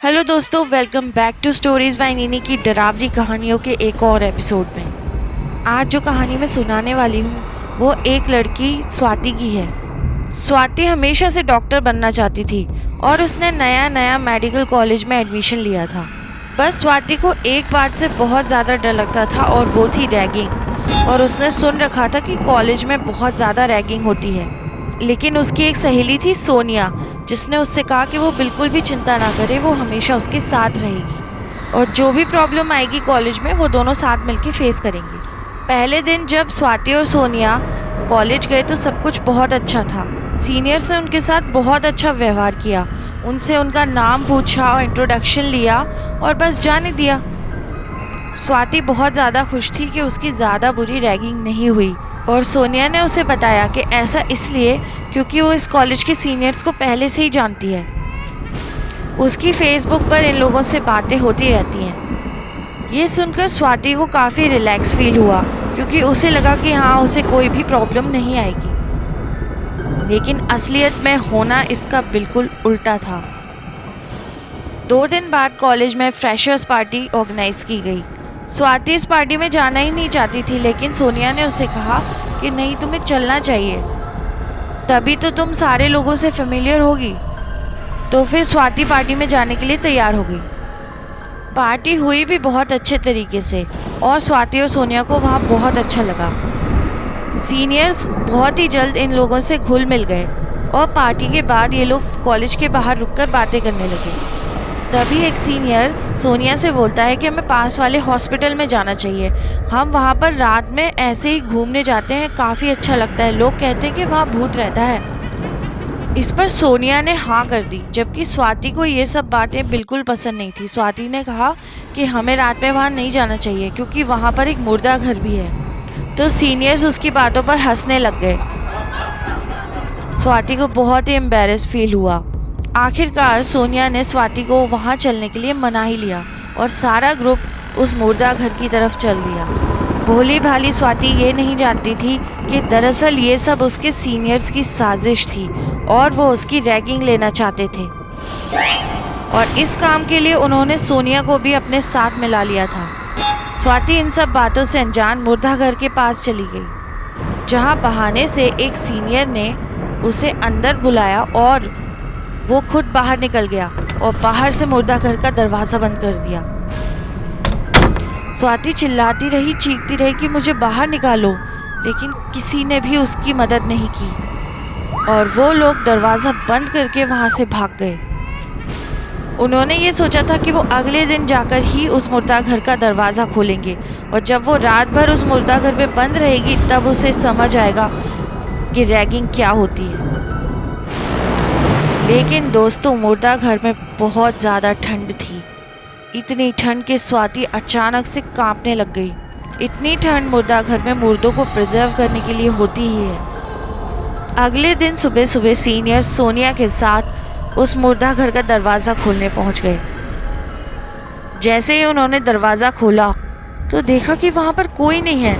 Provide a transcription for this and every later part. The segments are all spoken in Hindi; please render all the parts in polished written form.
हेलो दोस्तों, welcome back to stories by Nini की डरावनी कहानियों के एक और एपिसोड में। आज जो कहानी मैं सुनाने वाली हूँ वो एक लड़की स्वाति की है। स्वाति हमेशा से डॉक्टर बनना चाहती थी और उसने नया नया मेडिकल कॉलेज में एडमिशन लिया था। बस स्वाति को एक बात से बहुत ज़्यादा डर लगता था और वो थी रैगिंग। और उसने सुन रखा था कि कॉलेज में बहुत ज़्यादा रैगिंग होती है। लेकिन उसकी एक सहेली थी सोनिया, जिसने उससे कहा कि वो बिल्कुल भी चिंता ना करे, वो हमेशा उसके साथ रहेगी और जो भी प्रॉब्लम आएगी कॉलेज में वो दोनों साथ मिलके फेस करेंगे। पहले दिन जब स्वाति और सोनिया कॉलेज गए तो सब कुछ बहुत अच्छा था। सीनियर्स ने उनके साथ बहुत अच्छा व्यवहार किया, उनसे उनका नाम पूछा और इंट्रोडक्शन लिया और बस जाने दिया। स्वाति बहुत ज़्यादा खुश थी कि उसकी ज़्यादा बुरी रैगिंग नहीं हुई और सोनिया ने उसे बताया कि ऐसा इसलिए क्योंकि वो इस कॉलेज के सीनियर्स को पहले से ही जानती है। उसकी फेसबुक पर इन लोगों से बातें होती रहती हैं। ये सुनकर स्वाति को काफ़ी रिलैक्स फील हुआ क्योंकि उसे लगा कि हाँ, उसे कोई भी प्रॉब्लम नहीं आएगी। लेकिन असलियत में होना इसका बिल्कुल उल्टा था। 2 दिन बाद कॉलेज में फ्रेशर्स पार्टी ऑर्गेनाइज की गई। स्वाति इस पार्टी में जाना ही नहीं चाहती थी, लेकिन सोनिया ने उसे कहा कि नहीं, तुम्हें चलना चाहिए, तभी तो तुम सारे लोगों से फेमिलियर होगी। तो फिर स्वाति पार्टी में जाने के लिए तैयार हो गई। पार्टी हुई भी बहुत अच्छे तरीके से और स्वाति और सोनिया को वहाँ बहुत अच्छा लगा। सीनियर्स बहुत ही जल्द इन लोगों से घुल मिल गए और पार्टी के बाद ये लोग कॉलेज के बाहर रुककर बातें करने लगे। तभी एक सीनियर सोनिया से बोलता है कि हमें पास वाले हॉस्पिटल में जाना चाहिए। हम वहाँ पर रात में ऐसे ही घूमने जाते हैं, काफ़ी अच्छा लगता है, लोग कहते हैं कि वहाँ भूत रहता है। इस पर सोनिया ने हाँ कर दी, जबकि स्वाति को ये सब बातें बिल्कुल पसंद नहीं थी। स्वाति ने कहा कि हमें रात में वहाँ नहीं जाना चाहिए क्योंकि वहाँ पर एक मुर्दा घर भी है। तो सीनियर्स उसकी बातों पर हंसने लग गए। स्वाति को बहुत ही एम्बैरेस फील हुआ। आखिरकार सोनिया ने स्वाति को वहाँ चलने के लिए मना ही लिया और सारा ग्रुप उस मुर्दा घर की तरफ चल दिया। भोली भाली स्वाति ये नहीं जानती थी कि दरअसल ये सब उसके सीनियर्स की साजिश थी और वो उसकी रैगिंग लेना चाहते थे। और इस काम के लिए उन्होंने सोनिया को भी अपने साथ मिला लिया था। स्वाति इन सब बातों से अनजान मुर्दा घर के पास चली गई, जहाँ बहाने से एक सीनियर ने उसे अंदर बुलाया और वो खुद बाहर निकल गया और बाहर से मुर्दा घर का दरवाज़ा बंद कर दिया। स्वाति चिल्लाती रही, चीखती रही कि मुझे बाहर निकालो, लेकिन किसी ने भी उसकी मदद नहीं की और वो लोग दरवाज़ा बंद करके वहाँ से भाग गए। उन्होंने ये सोचा था कि वो अगले दिन जाकर ही उस मुर्दा घर का दरवाज़ा खोलेंगे और जब वो रात भर उस मुर्दा घर में बंद रहेगी तब उसे समझ आएगा कि रैगिंग क्या होती है। लेकिन दोस्तों, मुर्दा घर में बहुत ज़्यादा ठंड थी। इतनी ठंड कि स्वाति अचानक से कांपने लग गई। इतनी ठंड मुर्दा घर में मुर्दों को प्रिजर्व करने के लिए होती ही है। अगले दिन सुबह सुबह सीनियर सोनिया के साथ उस मुर्दा घर का दरवाज़ा खोलने पहुंच गए। जैसे ही उन्होंने दरवाज़ा खोला तो देखा कि वहां पर कोई नहीं है,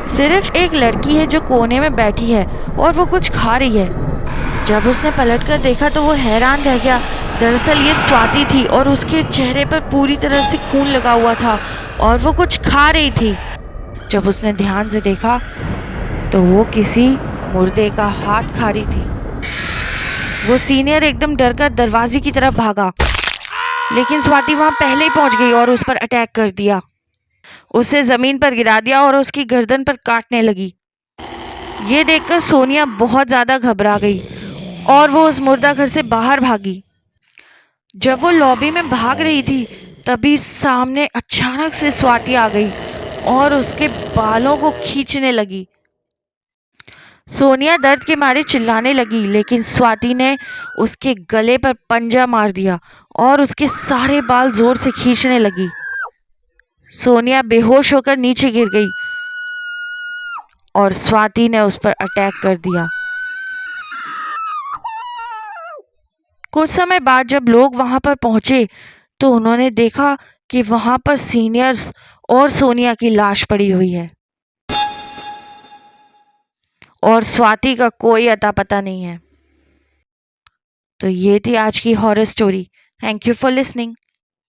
सिर्फ एक लड़की है जो कोने में बैठी है और वो कुछ खा रही है। जब उसने पलटकर देखा तो वो हैरान रह गया। दरअसल ये स्वाति थी और उसके चेहरे पर पूरी तरह से खून लगा हुआ था और वो कुछ खा रही थी। जब उसने ध्यान से देखा तो वो किसी मुर्दे का हाथ खा रही थी। वो सीनियर एकदम डरकर दरवाजे की तरफ भागा, लेकिन स्वाति वहां पहले ही पहुंच गई और उस पर अटैक कर दिया। उसे जमीन पर गिरा दिया और उसकी गर्दन पर काटने लगी। ये देखकर सोनिया बहुत ज्यादा घबरा गई और वो उस मुर्दा घर से बाहर भागी। जब वो लॉबी में भाग रही थी तभी सामने अचानक से स्वाति आ गई और उसके बालों को खींचने लगी। सोनिया दर्द के मारे चिल्लाने लगी, लेकिन स्वाति ने उसके गले पर पंजा मार दिया और उसके सारे बाल जोर से खींचने लगी। सोनिया बेहोश होकर नीचे गिर गई और स्वाति ने उस पर अटैक कर दिया। कुछ समय बाद जब लोग वहां पर पहुंचे तो उन्होंने देखा कि वहां पर सीनियर्स और सोनिया की लाश पड़ी हुई है और स्वाति का कोई अता पता नहीं है। तो ये थी आज की horror story. Thank you for listening.